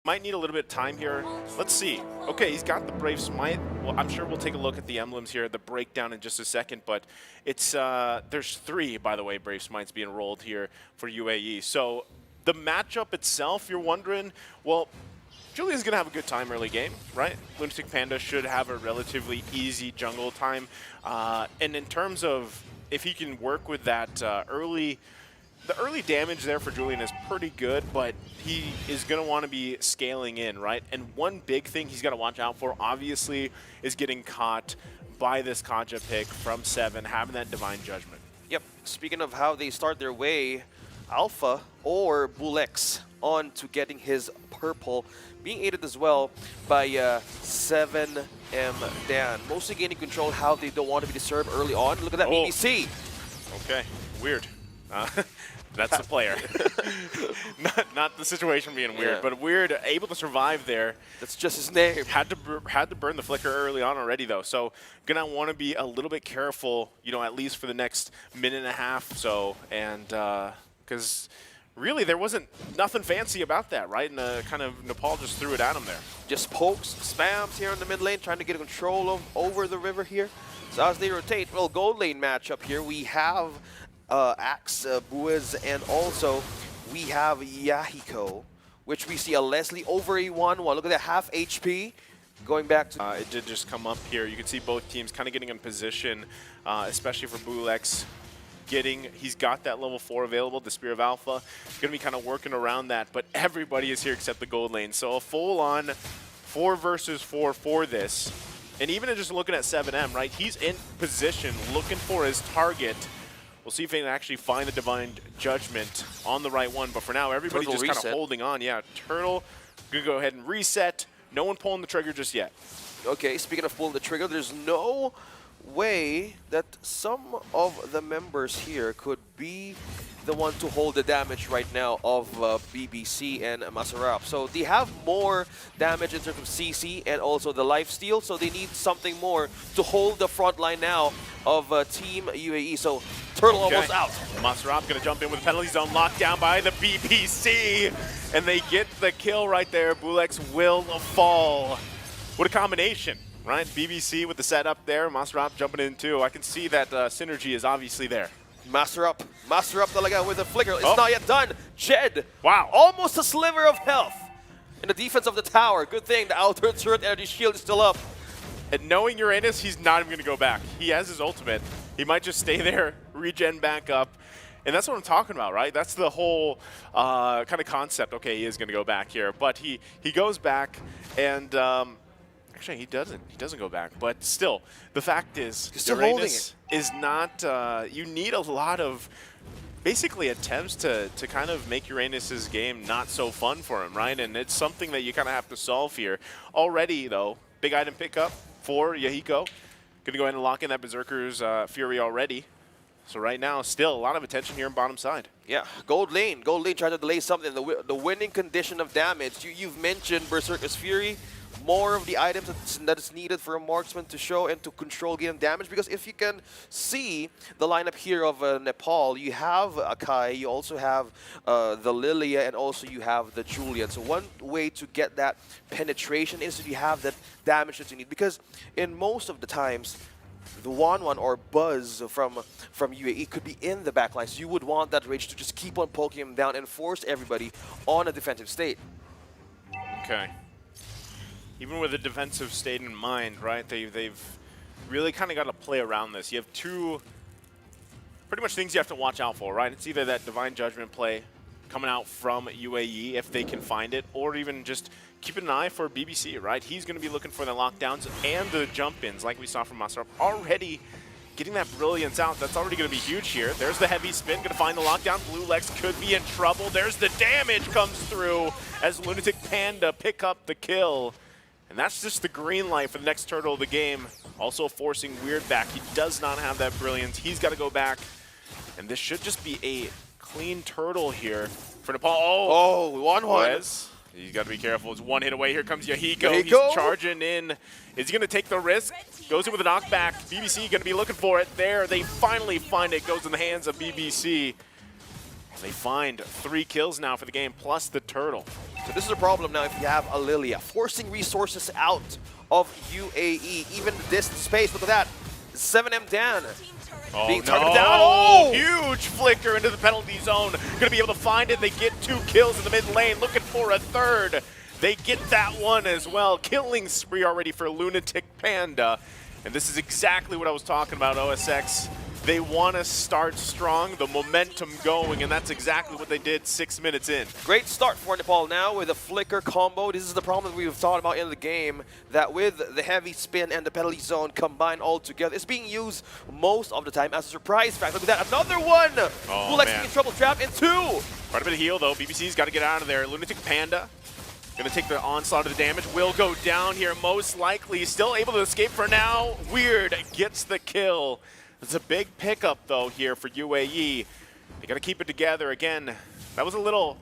might need a little bit of time here. Let's see. Okay, he's got the Brave Smite. Well, I'm sure we'll take a look at the emblems here, the breakdown in just a second, but it's there's 3, by the way, Brave Smites being rolled here for UAE. So the matchup itself, you're wondering, well, Julian's going to have a good time early game, right? Lunatic Panda should have a relatively easy jungle time. And in terms of if he can work with that the early damage there for Julian is pretty good, but he is going to want to be scaling in, right? And one big thing he's got to watch out for, obviously, is getting caught by this Kaja pick from 7, having that Divine Judgment. Yep. Speaking of how they start their way, Alpha or Bulex on to getting his purple, being aided as well by 7M Dan. Mostly gaining control how they don't want to be disturbed early on. Look at that BBC. Okay, weird. That's the player. not the situation being weird, but weird, able to survive there. That's just his name. Had to burn the flicker early on already though, so gonna want to be a little bit careful, you know, at least for the next minute and a half. So, and because really there wasn't nothing fancy about that, right? And kind of Nepal just threw it at him there. Just pokes, spams here in the mid lane, trying to get control of over the river here. So as they rotate, well, gold lane matchup here, we have Axe, Buiz, and also we have Yahiko, which we see a Leslie over a 1-1. Look at that, half HP. Going back to... it did just come up here. You can see both teams kind of getting in position, especially for Bulex. He's got that level 4 available, the Spear of Alpha. Going to be kind of working around that, but everybody is here except the gold lane. So a full-on 4 versus 4 for this. And even just looking at 7M, right, he's in position looking for his target. We'll see if they can actually find the Divine Judgment on the right one. But for now, everybody's just kind of holding on. Yeah, Turtle going to go ahead and reset. No one pulling the trigger just yet. Okay, speaking of pulling the trigger, there's no way that some of the members here could be the one to hold the damage right now of BBC and Masarap. So they have more damage in terms of CC and also the lifesteal, so they need something more to hold the front line now of Team UAE. So Turtle almost out. Masarap going to jump in with a penalty zone locked down by the BBC, and they get the kill right there. Bulex will fall. What a combination, right? BBC with the setup there, Masarap jumping in too. I can see that synergy is obviously there. Master up talaga with a flicker. It's not yet done. Jed. Wow. Almost a sliver of health in the defense of the tower. Good thing the outer turret energy shield is still up. And knowing Uranus, he's not even going to go back. He has his ultimate. He might just stay there, regen back up. And that's what I'm talking about, right? That's the whole kind of concept. Okay, he is going to go back here. But he goes back and... actually, he doesn't go back. But still, the fact is, Uranus is not... you need a lot of basically attempts to kind of make Uranus's game not so fun for him, right? And it's something that you kind of have to solve here. Already, though, big item pickup for Yahiko. Going to go ahead and lock in that Berserker's Fury already. So right now, still a lot of attention here on bottom side. Yeah, gold lane trying to delay something. The winning condition of damage. You've mentioned Berserker's Fury. More of the items that is needed for a marksman to show and to control game damage, because if you can see the lineup here of Nepal, you have Akai, you also have the Lilia, and also you have the Julian. So one way to get that penetration is that you have that damage that you need, because in most of the times the 1-1 or Buzz from UAE could be in the backline, so you would want that Rage to just keep on poking him down and force everybody on a defensive state. Okay. Even with a defensive state in mind, right, they've really kind of got to play around this. You have two pretty much things you have to watch out for, right? It's either that Divine Judgment play coming out from UAE, if they can find it, or even just keep an eye for BBC, right? He's going to be looking for the lockdowns and the jump-ins, like we saw from Masarap. Already getting that Brilliance out, that's already going to be huge here. There's the heavy spin, going to find the lockdown. Bulex could be in trouble. There's the damage comes through as Lunatic Panda pick up the kill. And that's just the green light for the next turtle of the game. Also forcing Weird back. He does not have that Brilliance. He's got to go back. And this should just be a clean turtle here for Nepal. Oh, 1-1. He's got to be careful. It's one hit away. Here comes Yahiko. He's charging in. Is he going to take the risk? Goes in with a knockback. BBC going to be looking for it there. They finally find it. Goes in the hands of BBC. They find 3 kills now for the game, plus the turtle. So this is a problem now if you have Alilia. Forcing resources out of UAE, even this space, look at that. 7M Dan. Oh, Being no. targeted down. Oh! Huge flicker into the penalty zone. Gonna be able to find it. They get 2 kills in the mid lane, looking for a third. They get that one as well. Killing spree already for Lunatic Panda. And this is exactly what I was talking about, OSX. They want to start strong, the momentum going, and that's exactly what they did 6 minutes in. Great start for Nepal now with a flicker combo. This is the problem that we've talked about in the game, that with the heavy spin and the penalty zone combined all together, it's being used most of the time as a surprise factor. Look at that, another one! Oh, Bulex being in trouble, trapped in 2! Quite a bit of heal though, BBC's got to get out of there. Lunatic Panda gonna take the onslaught of the damage, will go down here most likely, still able to escape for now. Weird gets the kill. It's a big pickup though here for UAE. They gotta keep it together again. That was a little,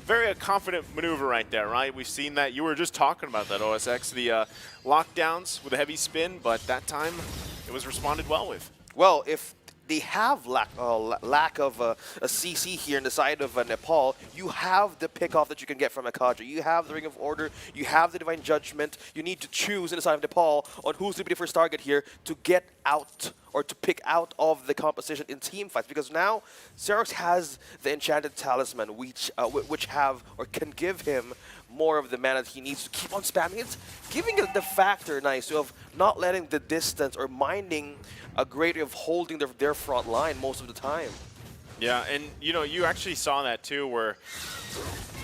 very confident maneuver right there, right? We've seen that, you were just talking about that, OSX, the lockdowns with a heavy spin, but that time it was responded well with. Well, if they have lack of a CC here in the side of Nepal, you have the pickoff that you can get from Akaja. You have the Ring of Order, you have the Divine Judgment. You need to choose in the side of Nepal on who's to be the first target here to get out or to pick out of the composition in team fights, because now Xerox has the Enchanted Talisman, which have or can give him more of the mana that he needs to keep on spamming it, giving it the factor nice of not letting the distance or minding a great way of holding their front line most of the time. Yeah, and you know, you actually saw that too, where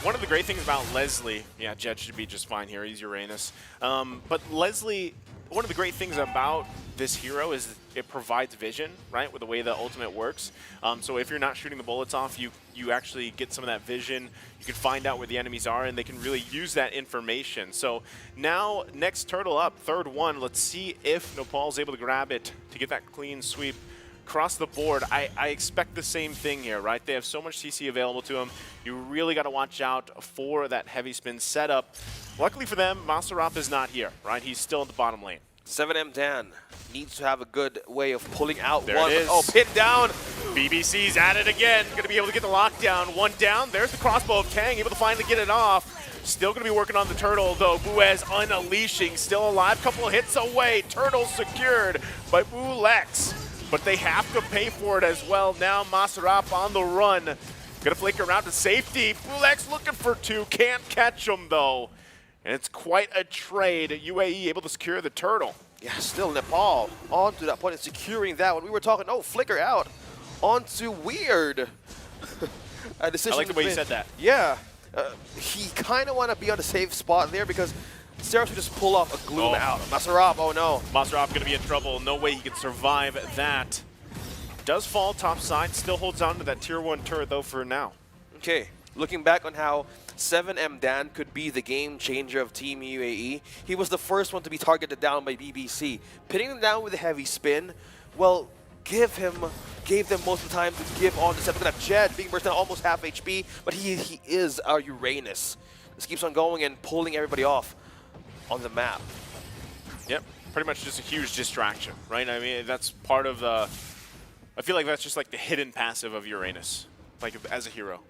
one of the great things about Leslie, yeah, Jed should be just fine here, he's Uranus. But Leslie, one of the great things about this hero is it provides vision, right, with the way the ultimate works. So if you're not shooting the bullets off, you actually get some of that vision. You can find out where the enemies are, and they can really use that information. So now, next turtle up, third one. Let's see if Nepal's able to grab it to get that clean sweep across the board. I expect the same thing here, right? They have so much CC available to them. You really got to watch out for that heavy spin setup. Luckily for them, Maserap is not here, right? He's still in the bottom lane. 7M Dan needs to have a good way of pulling out there one. It is. Oh, pinned down. BBC's at it again. Going to be able to get the lockdown. One down. There's the crossbow of Tang, able to finally get it off. Still going to be working on the turtle, though. Buez unleashing, still alive. Couple of hits away. Turtle secured by Bulex. But they have to pay for it as well. Now Maserap on the run. Going to flick around to safety. Bulex looking for 2. Can't catch him, though. And it's quite a trade. UAE able to secure the turtle. Yeah, still Nepal on to that point and securing that one. We were talking, oh, flicker out onto Weird. A decision I like the way you said that. Yeah. He kind of want to be on a safe spot there because Xerox would just pull off a Gloom out. Maserap, oh no. Maserap going to be in trouble. No way he can survive that. Does fall top side. Still holds on to that tier 1 turret, though, for now. Okay. Looking back on how 7M Dan could be the game changer of Team UAE, he was the first one to be targeted down by BBC. Pinning him down with a heavy spin, well, gave them most of the time to give on the set. Look at that Jed being burst down almost half HP, but he is our Uranus. This keeps on going and pulling everybody off on the map. Yep, pretty much just a huge distraction, right? I mean, that's part of the... I feel like that's just like the hidden passive of Uranus, like as a hero.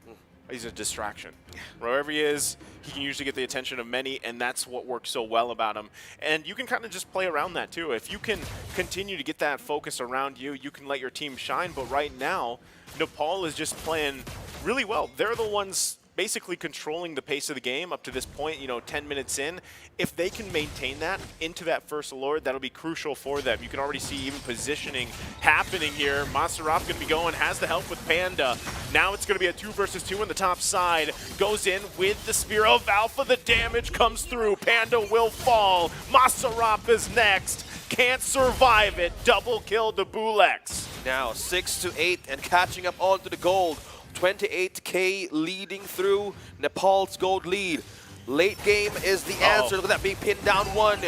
He's a distraction. Wherever he is, he can usually get the attention of many, and that's what works so well about him. And you can kind of just play around that too. If you can continue to get that focus around you, you can let your team shine. But right now, Nepal is just playing really well. They're the ones basically controlling the pace of the game up to this point, you know, 10 minutes in. If they can maintain that into that first Lord, that'll be crucial for them. You can already see even positioning happening here. Maserap going to be going, has the help with Panda. Now it's going to be a 2 versus 2 on the top side. Goes in with the Spear of Alpha. The damage comes through. Panda will fall. Maserap is next. Can't survive it. Double kill to Bulex. Now 6 to 8 and catching up onto the gold. 28k leading through Nepal's gold lead. Late game is the answer. Look at that being pinned down one.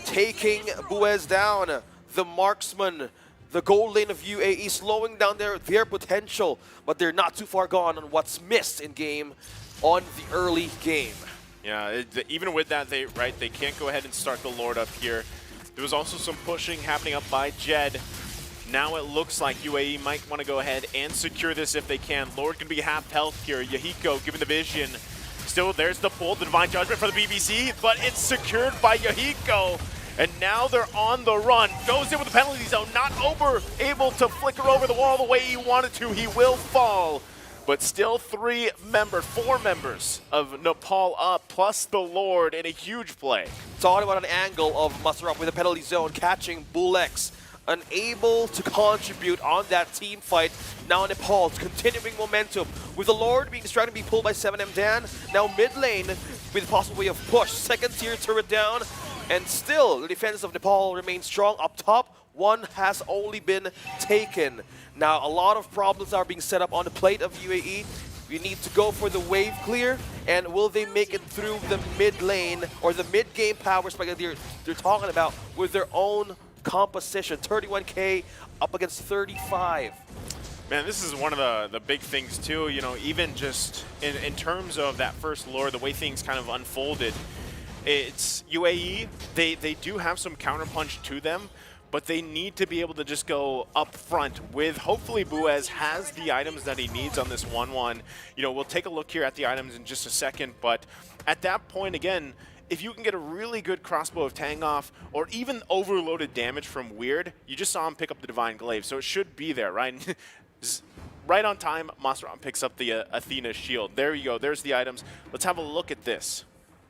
Taking Buez down. The marksman, the gold lane of UAE slowing down their potential, but they're not too far gone on what's missed in game on the early game. Yeah, even with that, they can't go ahead and start the Lord up here. There was also some pushing happening up by Jed. Now it looks like UAE might want to go ahead and secure this if they can. Lord can be half health here. Yahiko given the vision. Still, there's the pull, the Divine Judgment for the BBC, but it's secured by Yahiko. And now they're on the run. Goes in with the penalty zone, not able to flicker over the wall the way he wanted to. He will fall. But still 4 members of Nepal up, plus the Lord in a huge play. Talking about an angle of Masarap with the penalty zone, catching Bulex. Unable to contribute on that team fight. Now Nepal's continuing momentum with the Lord being distracted, being pulled by 7M Dan. Now mid lane with the possible way of push. Second tier turret down. And still, the defense of Nepal remains strong. Up top, one has only been taken. Now, a lot of problems are being set up on the plate of UAE. We need to go for the wave clear. And will they make it through the mid lane or the mid-game power spike that they're talking about with their own composition? 31K up against 35. Man, this is one of the big things too, you know, even just in terms of that first lore, the way things kind of unfolded. It's UAE, they do have some counterpunch to them, but they need to be able to just go up front with, hopefully Buez has the items that he needs on this 1-1. You know, we'll take a look here at the items in just a second, but at that point, again, if you can get a really good crossbow of Tangoff or even overloaded damage from Weird, you just saw him pick up the Divine Glaive, so it should be there, right? Right on time, Masram picks up the Athena shield. There you go, there's the items. Let's have a look at this.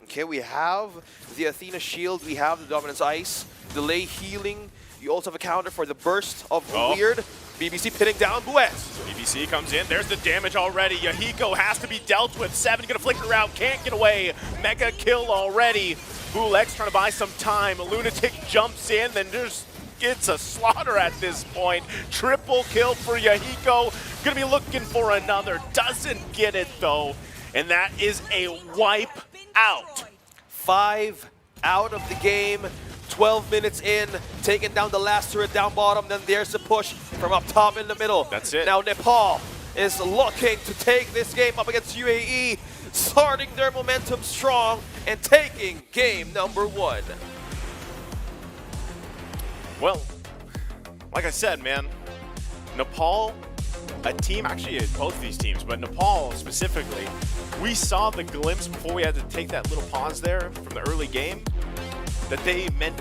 Okay, we have the Athena shield, we have the Dominance Ice, delay healing. You also have a counter for the burst of Weird. BBC pinning down Buez. BBC comes in, there's the damage already. Yahiko has to be dealt with. 7 gonna flicker out, can't get away. Mega kill already. Bulex trying to buy some time. Lunatic jumps in, then just gets a slaughter at this point. Triple kill for Yahiko. Gonna be looking for another. Doesn't get it though. And that is a wipe out. 5 out of the game. 12 minutes in, taking down the last turret down bottom, then there's the push from up top in the middle. That's it. Now Nepal is looking to take this game up against UAE, starting their momentum strong and taking game number 1. Well, like I said, man, Nepal, a team, actually both of these teams, but Nepal specifically, we saw the glimpse before we had to take that little pause there from the early game that they meant